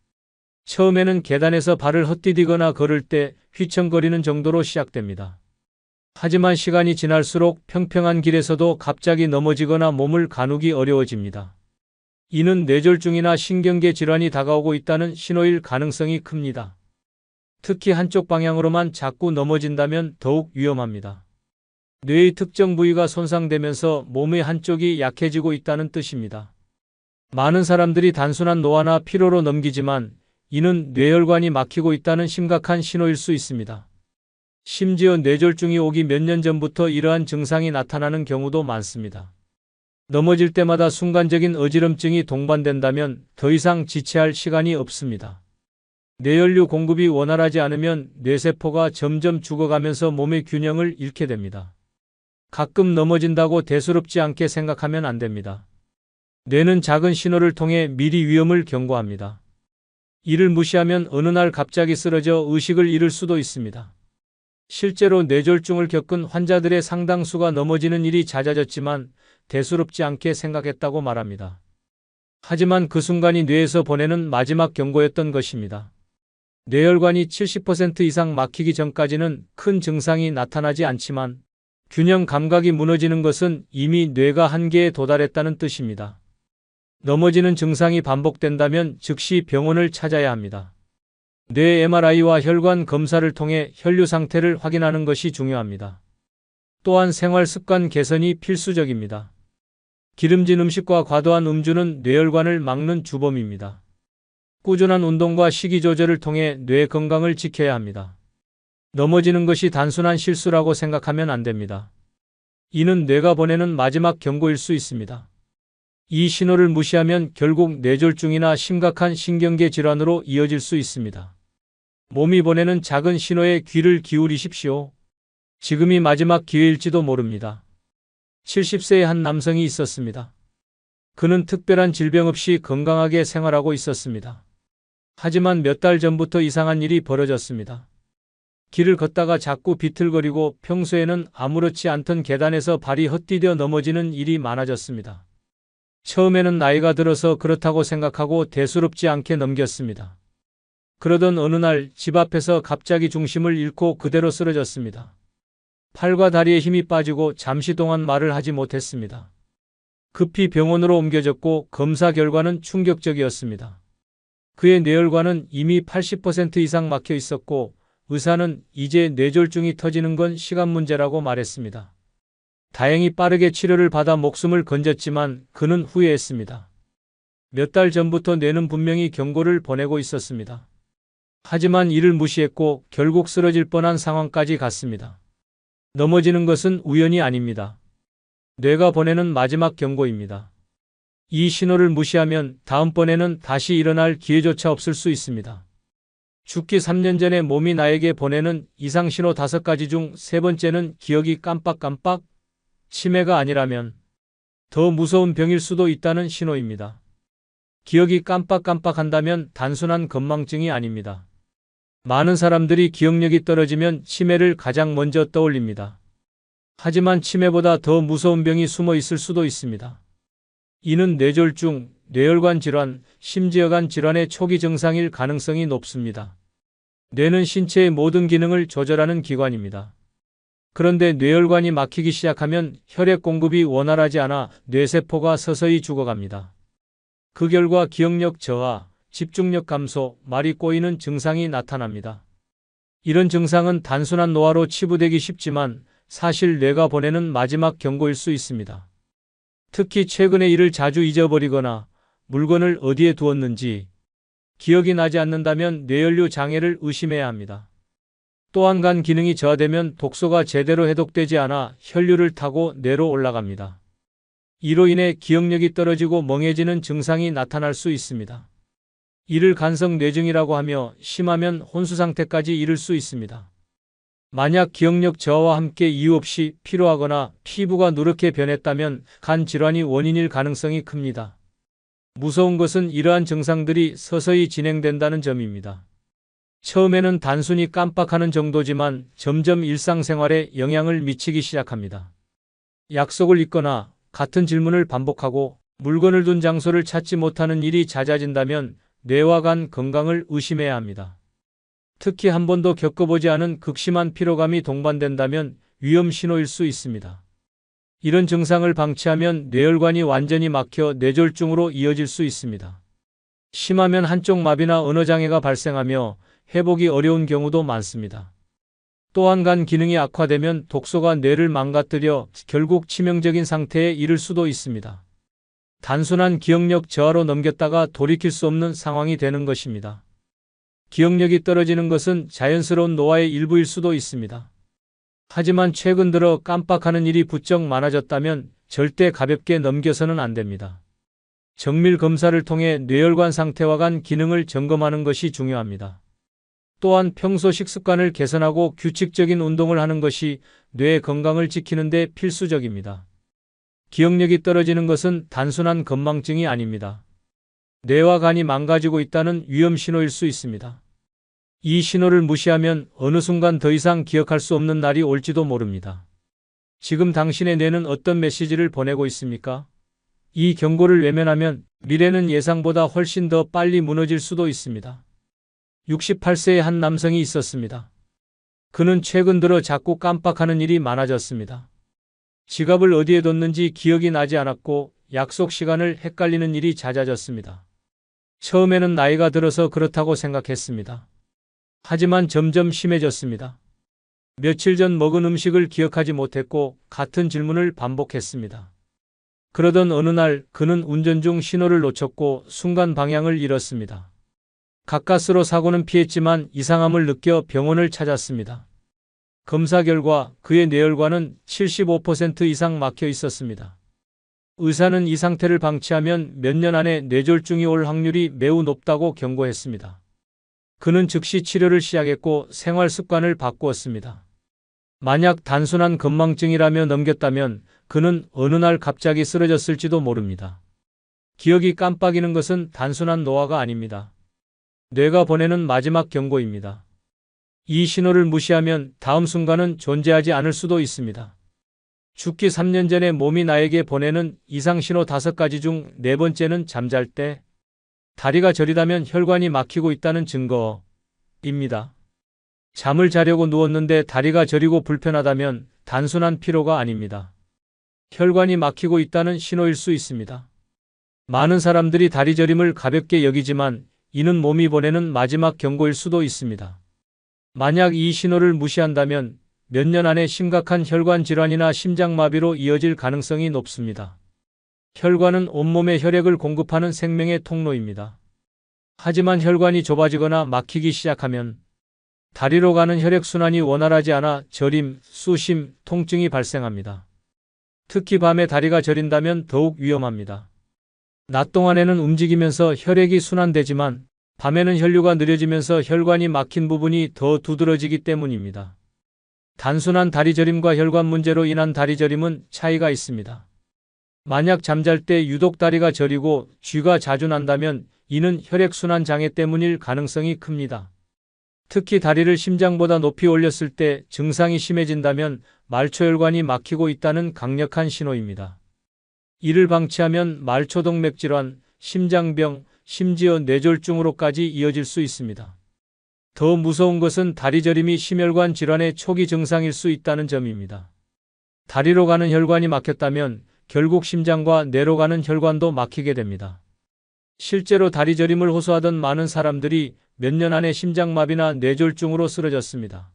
처음에는 계단에서 발을 헛디디거나 걸을 때 휘청거리는 정도로 시작됩니다. 하지만 시간이 지날수록 평평한 길에서도 갑자기 넘어지거나 몸을 가누기 어려워집니다. 이는 뇌졸중이나 신경계 질환이 다가오고 있다는 신호일 가능성이 큽니다. 특히 한쪽 방향으로만 자꾸 넘어진다면 더욱 위험합니다. 뇌의 특정 부위가 손상되면서 몸의 한쪽이 약해지고 있다는 뜻입니다. 많은 사람들이 단순한 노화나 피로로 넘기지만 이는 뇌혈관이 막히고 있다는 심각한 신호일 수 있습니다. 심지어 뇌졸중이 오기 몇 년 전부터 이러한 증상이 나타나는 경우도 많습니다. 넘어질 때마다 순간적인 어지럼증이 동반된다면 더 이상 지체할 시간이 없습니다. 뇌연료 공급이 원활하지 않으면 뇌세포가 점점 죽어가면서 몸의 균형을 잃게 됩니다. 가끔 넘어진다고 대수롭지 않게 생각하면 안 됩니다. 뇌는 작은 신호를 통해 미리 위험을 경고합니다. 이를 무시하면 어느 날 갑자기 쓰러져 의식을 잃을 수도 있습니다. 실제로 뇌졸중을 겪은 환자들의 상당수가 넘어지는 일이 잦아졌지만 대수롭지 않게 생각했다고 말합니다. 하지만 그 순간이 뇌에서 보내는 마지막 경고였던 것입니다. 뇌혈관이 70% 이상 막히기 전까지는 큰 증상이 나타나지 않지만 균형 감각이 무너지는 것은 이미 뇌가 한계에 도달했다는 뜻입니다. 넘어지는 증상이 반복된다면 즉시 병원을 찾아야 합니다. 뇌 MRI와 혈관 검사를 통해 혈류 상태를 확인하는 것이 중요합니다. 또한 생활 습관 개선이 필수적입니다. 기름진 음식과 과도한 음주는 뇌혈관을 막는 주범입니다. 꾸준한 운동과 식이 조절을 통해 뇌 건강을 지켜야 합니다. 넘어지는 것이 단순한 실수라고 생각하면 안 됩니다. 이는 뇌가 보내는 마지막 경고일 수 있습니다. 이 신호를 무시하면 결국 뇌졸중이나 심각한 신경계 질환으로 이어질 수 있습니다. 몸이 보내는 작은 신호에 귀를 기울이십시오. 지금이 마지막 기회일지도 모릅니다. 70세의 한 남성이 있었습니다. 그는 특별한 질병 없이 건강하게 생활하고 있었습니다. 하지만 몇 달 전부터 이상한 일이 벌어졌습니다. 길을 걷다가 자꾸 비틀거리고 평소에는 아무렇지 않던 계단에서 발이 헛디뎌 넘어지는 일이 많아졌습니다. 처음에는 나이가 들어서 그렇다고 생각하고 대수롭지 않게 넘겼습니다. 그러던 어느 날 집 앞에서 갑자기 중심을 잃고 그대로 쓰러졌습니다. 팔과 다리에 힘이 빠지고 잠시 동안 말을 하지 못했습니다. 급히 병원으로 옮겨졌고 검사 결과는 충격적이었습니다. 그의 뇌혈관은 이미 80% 이상 막혀 있었고 의사는 이제 뇌졸중이 터지는 건 시간 문제라고 말했습니다. 다행히 빠르게 치료를 받아 목숨을 건졌지만 그는 후회했습니다. 몇 달 전부터 뇌는 분명히 경고를 보내고 있었습니다. 하지만 이를 무시했고 결국 쓰러질 뻔한 상황까지 갔습니다. 넘어지는 것은 우연이 아닙니다. 뇌가 보내는 마지막 경고입니다. 이 신호를 무시하면 다음번에는 다시 일어날 기회조차 없을 수 있습니다. 죽기 3년 전에 몸이 나에게 보내는 이상신호 5가지 중 3번째는 기억이 깜빡깜빡, 치매가 아니라면 더 무서운 병일 수도 있다는 신호입니다. 기억이 깜빡깜빡한다면 단순한 건망증이 아닙니다. 많은 사람들이 기억력이 떨어지면 치매를 가장 먼저 떠올립니다. 하지만 치매보다 더 무서운 병이 숨어 있을 수도 있습니다. 이는 뇌졸중, 뇌혈관 질환, 심지어간 질환의 초기 증상일 가능성이 높습니다. 뇌는 신체의 모든 기능을 조절하는 기관입니다. 그런데 뇌혈관이 막히기 시작하면 혈액 공급이 원활하지 않아 뇌세포가 서서히 죽어갑니다. 그 결과 기억력 저하, 집중력 감소, 말이 꼬이는 증상이 나타납니다. 이런 증상은 단순한 노화로 치부되기 쉽지만 사실 뇌가 보내는 마지막 경고일 수 있습니다. 특히 최근에 일을 자주 잊어버리거나 물건을 어디에 두었는지 기억이 나지 않는다면 뇌연료 장애를 의심해야 합니다. 또한 간 기능이 저하되면 독소가 제대로 해독되지 않아 혈류를 타고 뇌로 올라갑니다. 이로 인해 기억력이 떨어지고 멍해지는 증상이 나타날 수 있습니다. 이를 간성 뇌증이라고 하며 심하면 혼수 상태까지 이를 수 있습니다. 만약 기억력 저하와 함께 이유 없이 피로하거나 피부가 누렇게 변했다면 간 질환이 원인일 가능성이 큽니다. 무서운 것은 이러한 증상들이 서서히 진행된다는 점입니다. 처음에는 단순히 깜빡하는 정도지만 점점 일상생활에 영향을 미치기 시작합니다. 약속을 잊거나 같은 질문을 반복하고 물건을 둔 장소를 찾지 못하는 일이 잦아진다면 뇌와 간 건강을 의심해야 합니다. 특히 한 번도 겪어보지 않은 극심한 피로감이 동반된다면 위험 신호일 수 있습니다. 이런 증상을 방치하면 뇌혈관이 완전히 막혀 뇌졸중으로 이어질 수 있습니다. 심하면 한쪽 마비나 언어장애가 발생하며 회복이 어려운 경우도 많습니다. 또한 간 기능이 악화되면 독소가 뇌를 망가뜨려 결국 치명적인 상태에 이를 수도 있습니다. 단순한 기억력 저하로 넘겼다가 돌이킬 수 없는 상황이 되는 것입니다. 기억력이 떨어지는 것은 자연스러운 노화의 일부일 수도 있습니다. 하지만 최근 들어 깜빡하는 일이 부쩍 많아졌다면 절대 가볍게 넘겨서는 안 됩니다. 정밀 검사를 통해 뇌혈관 상태와 간 기능을 점검하는 것이 중요합니다. 또한 평소 식습관을 개선하고 규칙적인 운동을 하는 것이 뇌 건강을 지키는 데 필수적입니다. 기억력이 떨어지는 것은 단순한 건망증이 아닙니다. 뇌와 간이 망가지고 있다는 위험 신호일 수 있습니다. 이 신호를 무시하면 어느 순간 더 이상 기억할 수 없는 날이 올지도 모릅니다. 지금 당신의 뇌는 어떤 메시지를 보내고 있습니까? 이 경고를 외면하면 미래는 예상보다 훨씬 더 빨리 무너질 수도 있습니다. 68세의 한 남성이 있었습니다. 그는 최근 들어 자꾸 깜빡하는 일이 많아졌습니다. 지갑을 어디에 뒀는지 기억이 나지 않았고 약속 시간을 헷갈리는 일이 잦아졌습니다. 처음에는 나이가 들어서 그렇다고 생각했습니다. 하지만 점점 심해졌습니다. 며칠 전 먹은 음식을 기억하지 못했고 같은 질문을 반복했습니다. 그러던 어느 날 그는 운전 중 신호를 놓쳤고 순간 방향을 잃었습니다. 가까스로 사고는 피했지만 이상함을 느껴 병원을 찾았습니다. 검사 결과 그의 뇌혈관은 75% 이상 막혀 있었습니다. 의사는 이 상태를 방치하면 몇 년 안에 뇌졸중이 올 확률이 매우 높다고 경고했습니다. 그는 즉시 치료를 시작했고 생활 습관을 바꾸었습니다. 만약 단순한 건망증이라며 넘겼다면 그는 어느 날 갑자기 쓰러졌을지도 모릅니다. 기억이 깜빡이는 것은 단순한 노화가 아닙니다. 뇌가 보내는 마지막 경고입니다. 이 신호를 무시하면 다음 순간은 존재하지 않을 수도 있습니다. 죽기 3년 전에 몸이 나에게 보내는 이상신호 5가지 중 4번째는 잠잘 때 다리가 저리다면 혈관이 막히고 있다는 증거입니다. 잠을 자려고 누웠는데 다리가 저리고 불편하다면 단순한 피로가 아닙니다. 혈관이 막히고 있다는 신호일 수 있습니다. 많은 사람들이 다리 저림을 가볍게 여기지만 이는 몸이 보내는 마지막 경고일 수도 있습니다. 만약 이 신호를 무시한다면 몇 년 안에 심각한 혈관 질환이나 심장마비로 이어질 가능성이 높습니다. 혈관은 온몸에 혈액을 공급하는 생명의 통로입니다. 하지만 혈관이 좁아지거나 막히기 시작하면 다리로 가는 혈액순환이 원활하지 않아 저림, 쑤심, 통증이 발생합니다. 특히 밤에 다리가 저린다면 더욱 위험합니다. 낮 동안에는 움직이면서 혈액이 순환되지만 밤에는 혈류가 느려지면서 혈관이 막힌 부분이 더 두드러지기 때문입니다. 단순한 다리 저림과 혈관 문제로 인한 다리 저림은 차이가 있습니다. 만약 잠잘 때 유독 다리가 저리고 쥐가 자주 난다면 이는 혈액순환 장애 때문일 가능성이 큽니다. 특히 다리를 심장보다 높이 올렸을 때 증상이 심해진다면 말초혈관이 막히고 있다는 강력한 신호입니다. 이를 방치하면 말초동맥 질환, 심장병, 심지어 뇌졸중으로까지 이어질 수 있습니다. 더 무서운 것은 다리 저림이 심혈관 질환의 초기 증상일 수 있다는 점입니다. 다리로 가는 혈관이 막혔다면 결국 심장과 뇌로 가는 혈관도 막히게 됩니다. 실제로 다리 저림을 호소하던 많은 사람들이 몇 년 안에 심장마비나 뇌졸중으로 쓰러졌습니다.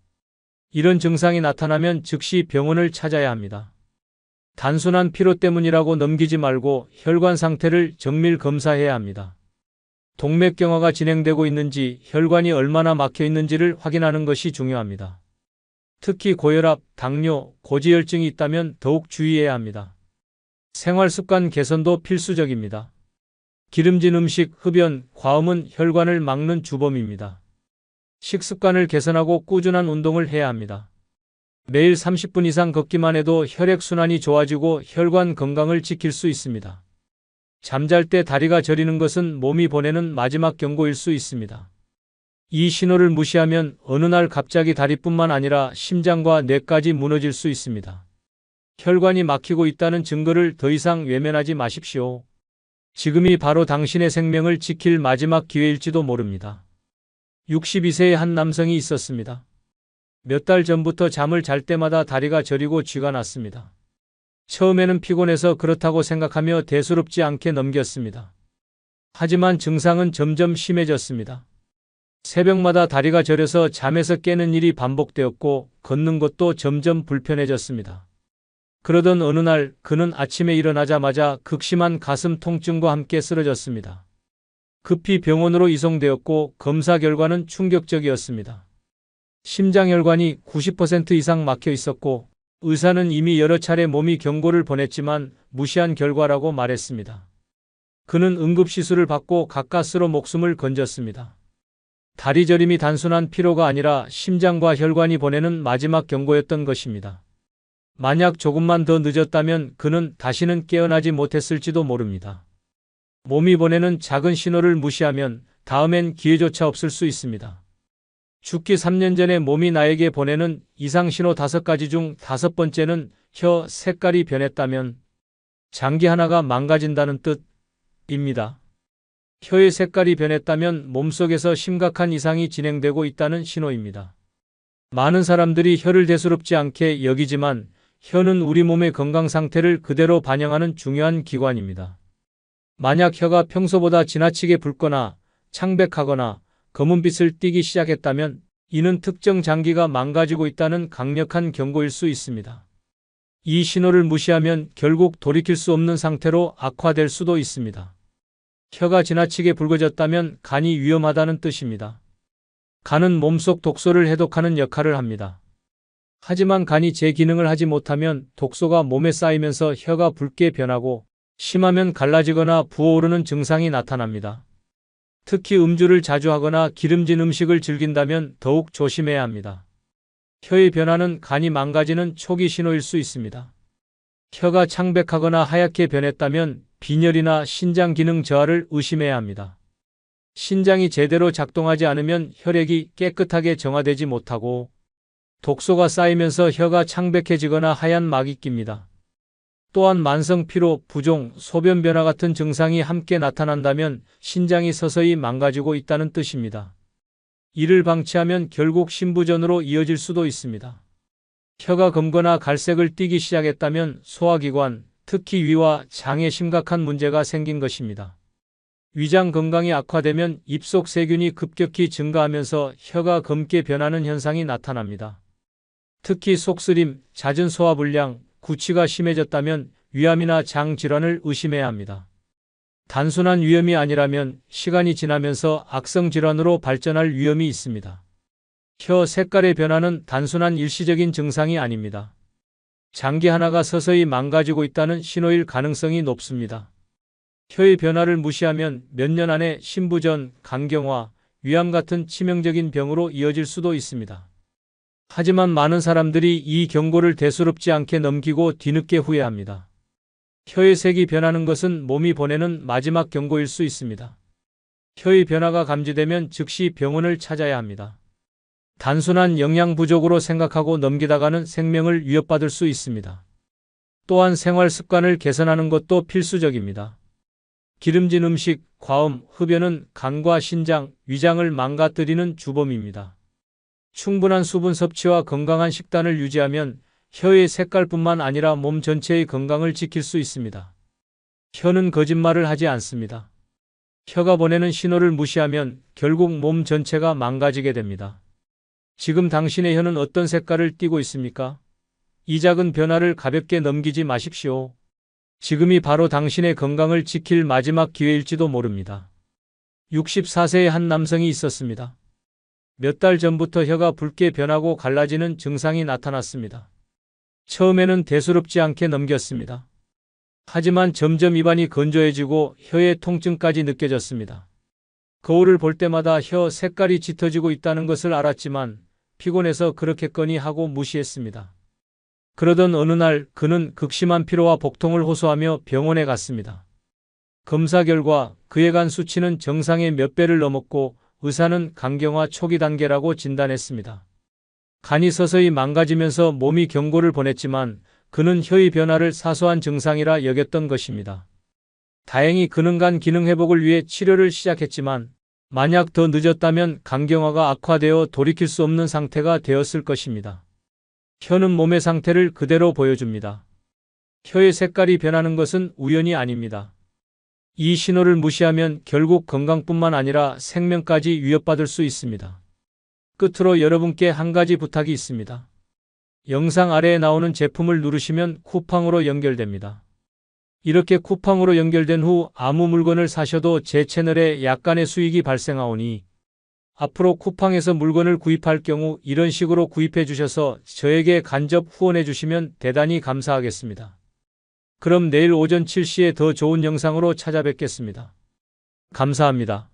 이런 증상이 나타나면 즉시 병원을 찾아야 합니다. 단순한 피로 때문이라고 넘기지 말고 혈관 상태를 정밀 검사해야 합니다. 동맥경화가 진행되고 있는지, 혈관이 얼마나 막혀 있는지를 확인하는 것이 중요합니다. 특히 고혈압, 당뇨, 고지혈증이 있다면 더욱 주의해야 합니다. 생활습관 개선도 필수적입니다. 기름진 음식, 흡연, 과음은 혈관을 막는 주범입니다. 식습관을 개선하고 꾸준한 운동을 해야 합니다. 매일 30분 이상 걷기만 해도 혈액순환이 좋아지고 혈관 건강을 지킬 수 있습니다. 잠잘 때 다리가 저리는 것은 몸이 보내는 마지막 경고일 수 있습니다. 이 신호를 무시하면 어느 날 갑자기 다리뿐만 아니라 심장과 뇌까지 무너질 수 있습니다. 혈관이 막히고 있다는 증거를 더 이상 외면하지 마십시오. 지금이 바로 당신의 생명을 지킬 마지막 기회일지도 모릅니다. 62세의 한 남성이 있었습니다. 몇 달 전부터 잠을 잘 때마다 다리가 저리고 쥐가 났습니다. 처음에는 피곤해서 그렇다고 생각하며 대수롭지 않게 넘겼습니다. 하지만 증상은 점점 심해졌습니다. 새벽마다 다리가 저려서 잠에서 깨는 일이 반복되었고 걷는 것도 점점 불편해졌습니다. 그러던 어느 날 그는 아침에 일어나자마자 극심한 가슴 통증과 함께 쓰러졌습니다. 급히 병원으로 이송되었고 검사 결과는 충격적이었습니다. 심장혈관이 90% 이상 막혀 있었고 의사는 이미 여러 차례 몸이 경고를 보냈지만 무시한 결과라고 말했습니다. 그는 응급시술을 받고 가까스로 목숨을 건졌습니다. 다리 저림이 단순한 피로가 아니라 심장과 혈관이 보내는 마지막 경고였던 것입니다. 만약 조금만 더 늦었다면 그는 다시는 깨어나지 못했을지도 모릅니다. 몸이 보내는 작은 신호를 무시하면 다음엔 기회조차 없을 수 있습니다. 죽기 3년 전에 몸이 나에게 보내는 이상신호 5가지 중 5번째는 혀 색깔이 변했다면 장기 하나가 망가진다는 뜻입니다. 혀의 색깔이 변했다면 몸속에서 심각한 이상이 진행되고 있다는 신호입니다. 많은 사람들이 혀를 대수롭지 않게 여기지만 혀는 우리 몸의 건강 상태를 그대로 반영하는 중요한 기관입니다. 만약 혀가 평소보다 지나치게 붉거나 창백하거나 검은빛을 띠기 시작했다면 이는 특정 장기가 망가지고 있다는 강력한 경고일 수 있습니다. 이 신호를 무시하면 결국 돌이킬 수 없는 상태로 악화될 수도 있습니다. 혀가 지나치게 붉어졌다면 간이 위험하다는 뜻입니다. 간은 몸속 독소를 해독하는 역할을 합니다. 하지만 간이 제 기능을 하지 못하면 독소가 몸에 쌓이면서 혀가 붉게 변하고 심하면 갈라지거나 부어오르는 증상이 나타납니다. 특히 음주를 자주 하거나 기름진 음식을 즐긴다면 더욱 조심해야 합니다. 혀의 변화는 간이 망가지는 초기 신호일 수 있습니다. 혀가 창백하거나 하얗게 변했다면 빈혈이나 신장 기능 저하를 의심해야 합니다. 신장이 제대로 작동하지 않으면 혈액이 깨끗하게 정화되지 못하고 독소가 쌓이면서 혀가 창백해지거나 하얀 막이 낍니다. 또한 만성 피로, 부종, 소변 변화 같은 증상이 함께 나타난다면 신장이 서서히 망가지고 있다는 뜻입니다. 이를 방치하면 결국 신부전으로 이어질 수도 있습니다. 혀가 검거나 갈색을 띠기 시작했다면 소화기관, 특히 위와 장에 심각한 문제가 생긴 것입니다. 위장 건강이 악화되면 입속 세균이 급격히 증가하면서 혀가 검게 변하는 현상이 나타납니다. 특히 속쓰림, 잦은 소화불량, 구취가 심해졌다면 위암이나 장 질환을 의심해야 합니다. 단순한 위염이 아니라면 시간이 지나면서 악성 질환으로 발전할 위험이 있습니다. 혀 색깔의 변화는 단순한 일시적인 증상이 아닙니다. 장기 하나가 서서히 망가지고 있다는 신호일 가능성이 높습니다. 혀의 변화를 무시하면 몇 년 안에 신부전, 간경화, 위암 같은 치명적인 병으로 이어질 수도 있습니다. 하지만 많은 사람들이 이 경고를 대수롭지 않게 넘기고 뒤늦게 후회합니다. 혀의 색이 변하는 것은 몸이 보내는 마지막 경고일 수 있습니다. 혀의 변화가 감지되면 즉시 병원을 찾아야 합니다. 단순한 영양 부족으로 생각하고 넘기다가는 생명을 위협받을 수 있습니다. 또한 생활 습관을 개선하는 것도 필수적입니다. 기름진 음식, 과음, 흡연은 간과 신장, 위장을 망가뜨리는 주범입니다. 충분한 수분 섭취와 건강한 식단을 유지하면 혀의 색깔뿐만 아니라 몸 전체의 건강을 지킬 수 있습니다. 혀는 거짓말을 하지 않습니다. 혀가 보내는 신호를 무시하면 결국 몸 전체가 망가지게 됩니다. 지금 당신의 혀는 어떤 색깔을 띠고 있습니까? 이 작은 변화를 가볍게 넘기지 마십시오. 지금이 바로 당신의 건강을 지킬 마지막 기회일지도 모릅니다. 64세의 한 남성이 있었습니다. 몇 달 전부터 혀가 붉게 변하고 갈라지는 증상이 나타났습니다. 처음에는 대수롭지 않게 넘겼습니다. 하지만 점점 입안이 건조해지고 혀의 통증까지 느껴졌습니다. 거울을 볼 때마다 혀 색깔이 짙어지고 있다는 것을 알았지만 피곤해서 그렇겠거니 하고 무시했습니다. 그러던 어느 날 그는 극심한 피로와 복통을 호소하며 병원에 갔습니다. 검사 결과 그의 간 수치는 정상의 몇 배를 넘었고 의사는 간경화 초기 단계라고 진단했습니다. 간이 서서히 망가지면서 몸이 경고를 보냈지만 그는 혀의 변화를 사소한 증상이라 여겼던 것입니다. 다행히 그는 간 기능 회복을 위해 치료를 시작했지만 만약 더 늦었다면 간경화가 악화되어 돌이킬 수 없는 상태가 되었을 것입니다. 혀는 몸의 상태를 그대로 보여줍니다. 혀의 색깔이 변하는 것은 우연이 아닙니다. 이 신호를 무시하면 결국 건강뿐만 아니라 생명까지 위협받을 수 있습니다. 끝으로 여러분께 한 가지 부탁이 있습니다. 영상 아래에 나오는 제품을 누르시면 쿠팡으로 연결됩니다. 이렇게 쿠팡으로 연결된 후 아무 물건을 사셔도 제 채널에 약간의 수익이 발생하오니 앞으로 쿠팡에서 물건을 구입할 경우 이런 식으로 구입해 주셔서 저에게 간접 후원해 주시면 대단히 감사하겠습니다. 그럼 내일 오전 7시에 더 좋은 영상으로 찾아뵙겠습니다. 감사합니다.